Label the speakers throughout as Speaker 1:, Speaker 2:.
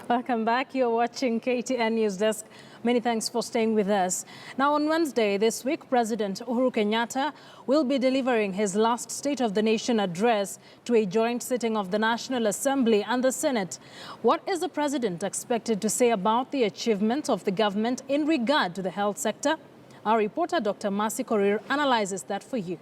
Speaker 1: Welcome back. You're watching KTN Newsdesk. Many thanks for staying with us. Now, on Wednesday this week, President Uhuru Kenyatta will be delivering his last State of the Nation address to a joint sitting of the National Assembly and the Senate. What is the president expected to say about the achievements of the government in regard to the health sector? Our reporter, Dr. Mercy Korir, analyzes that for you.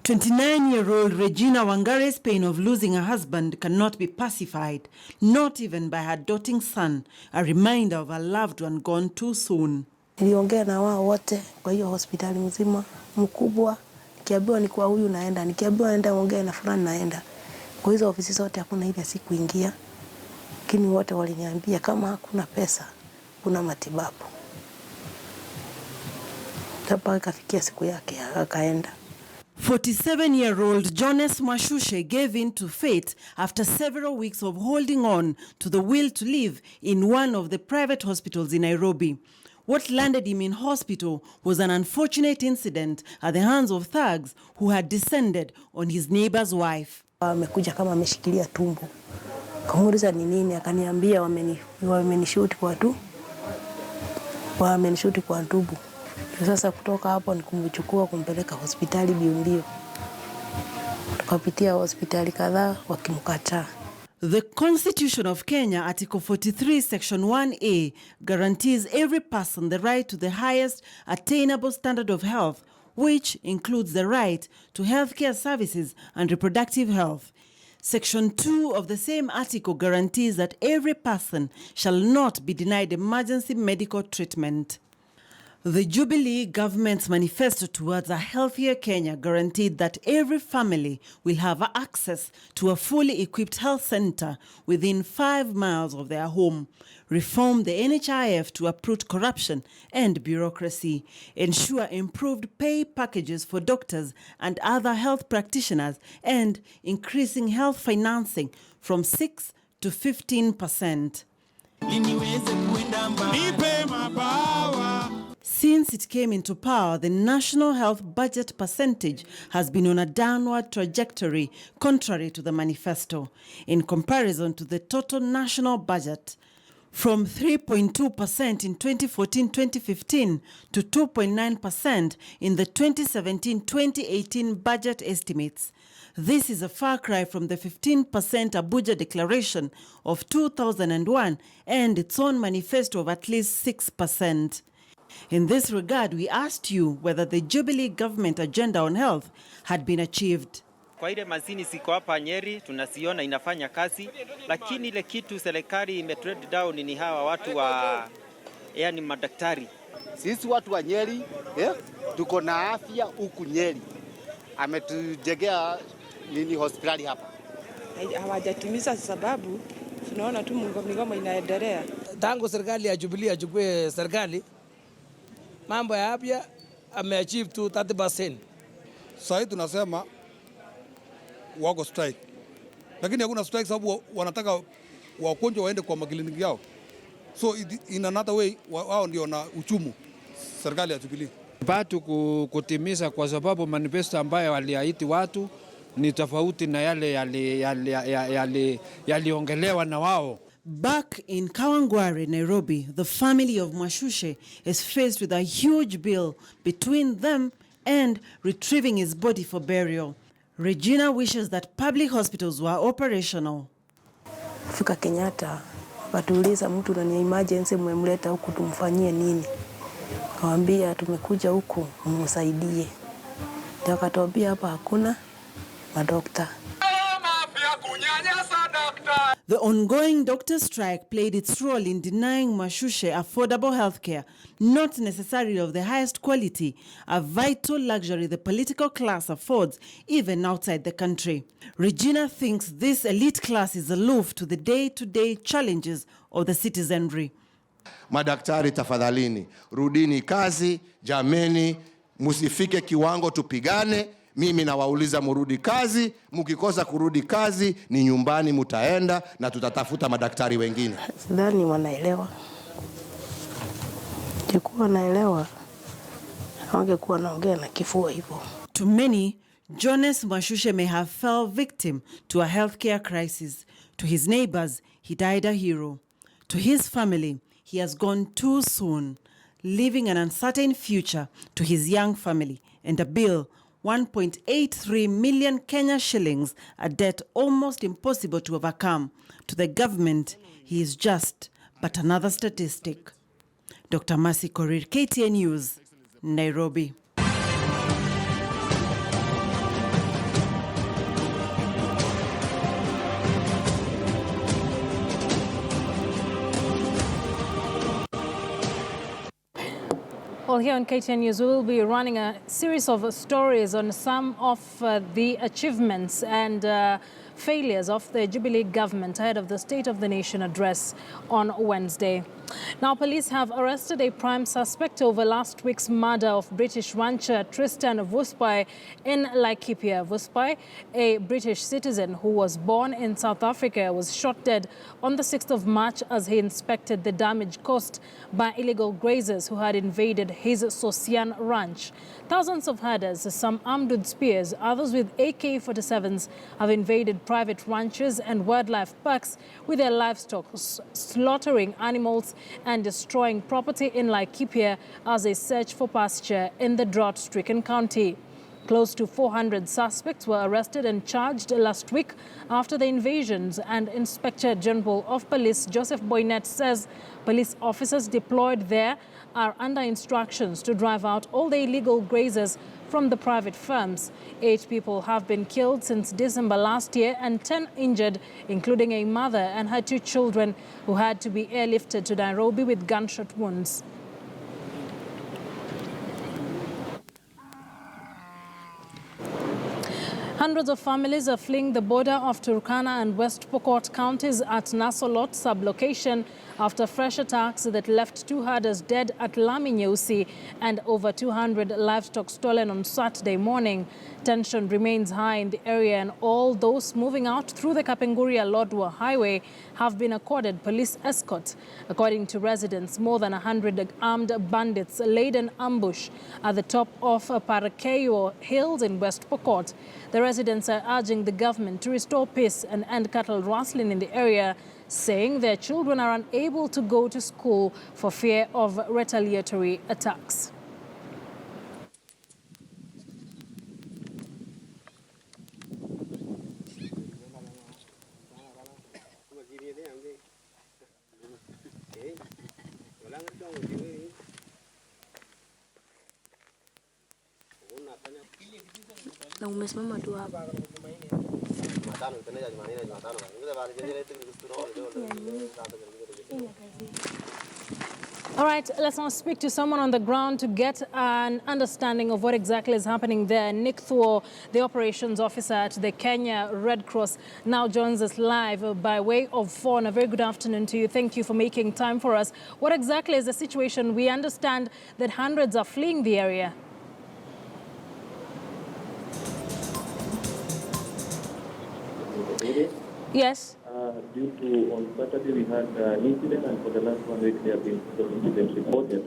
Speaker 2: "29-year-old Regina Wangare's pain of losing her husband cannot be pacified, not even by her doting son, a reminder of a loved one gone too soon.
Speaker 3: Niliongea na wao wote kwa hiyo hospitali mzima mkubwa, nikiambiwa ni kwa huyu naenda, nikiambiwa naenda ongea na fulani naenda. Kwa hizo ofisi zote hakuna ile siku ingia. Lakini wote waliniambia kama hakuna pesa, kuna matibabu. Hapa kafikia siku yake akaenda.
Speaker 2: 47-year-old Jonas Mwashushe gave in to fate after several weeks of holding on to the will to live in one of the private hospitals in Nairobi. What landed him in hospital was an unfortunate incident at the hands of thugs who had descended on his neighbor's wife.
Speaker 3: Amekuja kama ameshikilia tumbo. Kamuuliza ni nini, akaniambia wamenishuti kwa tu. Wamenishuti kwa ndubu. Sasa kutoka hapo ni kumchukua kumpeleka hospitali mbio. Tukapitia hospitali kadhaa wakimkataa.
Speaker 2: The Constitution of Kenya, Article 43, Section 1A, guarantees every person the right to the highest attainable standard of health, which includes the right to healthcare services and reproductive health. Section 2 of the same article guarantees that every person shall not be denied emergency medical treatment. The Jubilee government's manifesto towards a healthier Kenya guaranteed that every family will have access to a fully equipped health center within 5 miles of their home, reform the NHIF to uproot corruption and bureaucracy, ensure improved pay packages for doctors and other health practitioners, and increasing health financing from 6 to 15%. Since it came into power, the national health budget percentage has been on a downward trajectory, contrary to the manifesto, in comparison to the total national budget. From 3.2% in 2014-2015 to 2.9% in the 2017-2018 budget estimates. This is a far cry from the 15% Abuja Declaration of 2001 and its own manifesto of at least 6%. In this regard, we asked you whether the Jubilee government agenda on health had been achieved.
Speaker 4: Kwa ile mazini ziko hapa Nyeri tunasiona inafanya kazi, lakini ile kitu serikali imetrade down ni hawa watu wa yani madaktari.
Speaker 5: Sisi watu wa Nyeri tuko na afya huku Nyeri. Ametujengea nini hospitali hapa.
Speaker 6: Hawajatimiza sababu tunaona tu mgomo inaendelea.
Speaker 7: Tangu serikali ya Jubilee achukue serikali, mambo ya afya ameachieve tu 30%.
Speaker 8: Sasa tunasema wako strike. Lakini hakuna strike sababu wanataka wagonjwa waende kwa makliniki yao. So in another way wao ndio na uchumu serikali ya Jubilee.
Speaker 9: Bado kutimiza kwa sababu manifesto ambayo waliahidi watu ni tofauti na yale yaliongelewa na wao.
Speaker 2: Back in Kawangware, Nairobi, the family of Mwashushe is faced with a huge bill between them and retrieving his body for burial. Regina wishes that public hospitals were operational.
Speaker 3: Fika Kenyatta, watuuliza mtu na ni emergency mmemleta huku tumfanyie nini? Kawaambia tumekuja huku mumsaidie. Wakatuambia hapa hakuna madokta.
Speaker 2: The ongoing doctor strike played its role in denying Mwashushe affordable healthcare, not necessarily of the highest quality, a vital luxury the political class affords even outside the country. Regina thinks this elite class is aloof to the day-to-day challenges of the citizenry.
Speaker 10: Madaktari tafadhalini, rudini kazi, jameni, musifike kiwango tupigane. Mimi nawauliza murudi kazi, mkikosa kurudi kazi ni nyumbani mutaenda na tutatafuta madaktari wengine.
Speaker 3: Sidhani wanaelewa. Jikuwa naelewa, hawangekuwa naongea na kifua hivyo.
Speaker 2: To many, Jonas Mwashushe may have fell victim to a healthcare crisis. To his neighbors, he died a hero. To his family, he has gone too soon, leaving an uncertain future to his young family and a bill 1.83 million Kenya shillings, a debt almost impossible to overcome. To the government, he is just but another statistic. Dr. Mercy Korir, KTN News, Nairobi.
Speaker 1: Well, here on KTN News, we will be running a series of stories on some of the achievements and failures of the Jubilee government ahead of the State of the Nation address on Wednesday. Now, police have arrested a prime suspect over last week's murder of British rancher Tristan Vuspai in Laikipia. Vuspai, a British citizen who was born in South Africa, was shot dead on the 6th of March as he inspected the damage caused by illegal grazers who had invaded his Sosian ranch. Thousands of herders, some armed with spears, others with AK-47s, have invaded private ranches and wildlife parks with their livestock, slaughtering animals and destroying property in Laikipia as they search for pasture in the drought-stricken county. Close to 400 suspects were arrested and charged last week after the invasions, and Inspector General of Police Joseph Boynet says police officers deployed there are under instructions to drive out all the illegal grazers from the private farms. 8 people have been killed since December last year and 10 injured, including a mother and her 2 children who had to be airlifted to Nairobi with gunshot wounds. Hundreds of families are fleeing the border of Turkana and West Pokot counties at Nasolot sublocation after fresh attacks that left 2 herders dead at Laminyeusi and over 200 livestock stolen on Saturday morning. Tension remains high in the area, and all those moving out through the Kapenguria-Lodwar highway have been accorded police escort. According to residents, more than 100 armed bandits laid an ambush at the top of Parakeyo Hills in West Pokot. The residents are urging the government to restore peace and end cattle rustling in the area, saying their children are unable to go to school for fear of retaliatory attacks.
Speaker 3: Na umesimama tu hapa.
Speaker 1: All right, let's now speak to someone on the ground to get an understanding of what exactly is happening there. Nick Thuo, the operations officer at the Kenya Red Cross, now joins us live by way of phone. A very good afternoon to you. Thank you for making time for us. What exactly is the situation? We understand that hundreds are fleeing the area. Yes.
Speaker 11: Due to on Saturday we had an incident, and for the last 1 week there have been several incidents reported.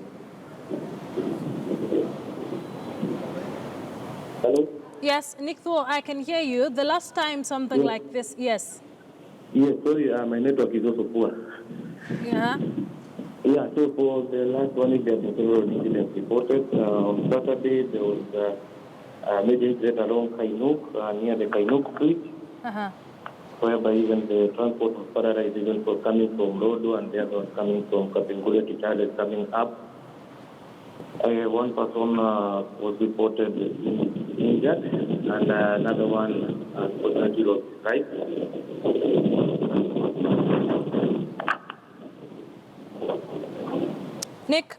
Speaker 11: Hello?
Speaker 1: Yes, Nick Thuo, I can hear you. The last time something like this, yes.
Speaker 11: Yes, sorry, my network is also poor.
Speaker 1: Yeah.
Speaker 11: Yeah, so for the last 1 week there have been several incidents reported. On Saturday there was a major incident along Kainuk, near the Kainuk Bridge. Whereby even the transport was paralyzed, even for coming from Rodo, and the other was coming from Kapenguria to Charlotte coming up. One person was reported injured, and another one unfortunately lost his life.
Speaker 1: Nick?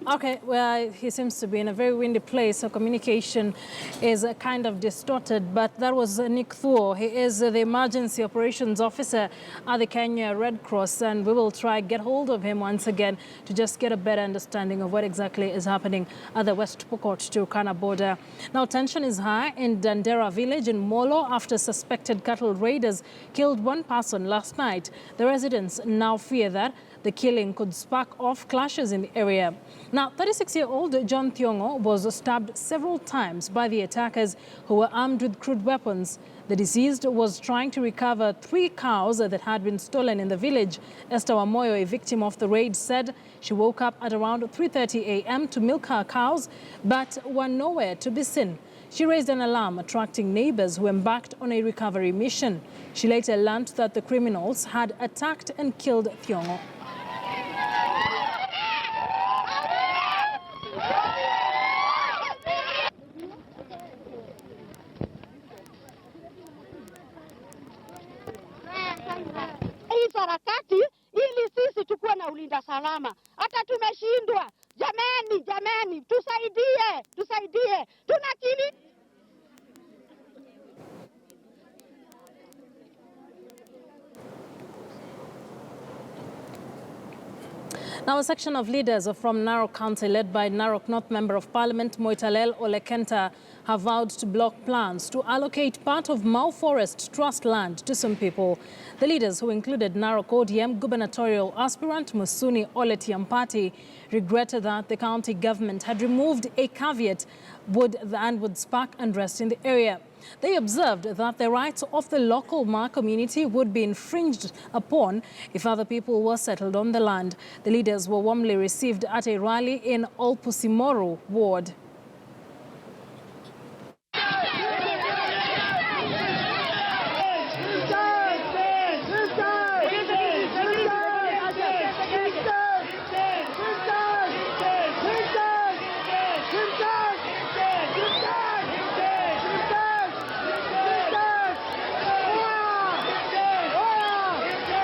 Speaker 1: Okay, well, he seems to be in a very windy place, so communication is kind of distorted, but that was Nick Thuo. He is the emergency operations officer at the Kenya Red Cross, and we will try get hold of him once again to just get a better understanding of what exactly is happening at the West Pokot to Turkana border. Now, tension is high in Dandera village in Molo after suspected cattle raiders killed one person last night. The residents now fear that the killing could spark off clashes in the area. Now, 36-year-old John Thiongo was stabbed several times by the attackers who were armed with crude weapons. The deceased was trying to recover 3 cows that had been stolen in the village. Esther Wamoyo, a victim of the raid, said she woke up at around 3:30 a.m. to milk her cows, but were nowhere to be seen. She raised an alarm, attracting neighbors who embarked on a recovery mission. She later learned that the criminals had attacked and killed Thiongo.
Speaker 12: Hii sarakati ili sisi tukuwe na ulinda salama. Hata tumeshindwa. Jamani, tusaidie. Tunakili.
Speaker 1: Now, a section of leaders from Narok County, led by Narok North Member of Parliament Moitalel Olekenta, have vowed to block plans to allocate part of Mau Forest Trust land to some people. The leaders, who included Narok ODM gubernatorial aspirant Musuni Oletiampati, regretted that the county government had removed a caveat would spark unrest in the area. They observed that the rights of the local Ma community would be infringed upon if other people were settled on the land. The leaders were warmly received at a rally in Olpusimoro ward.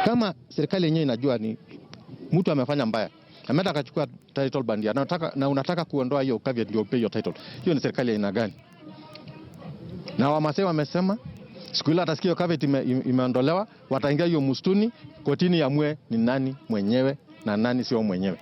Speaker 13: Kama serikali yenyewe inajua ni mtu amefanya mbaya, ameenda akachukua title bandia, na unataka kuondoa hiyo caveat ndio upe hiyo title, hiyo ni serikali ya aina gani? Na Wamasai wamesema siku ile atasikia caveat imeondolewa, wataingia hiyo mustuni, kotini yamue ni nani mwenyewe na nani sio mwenyewe.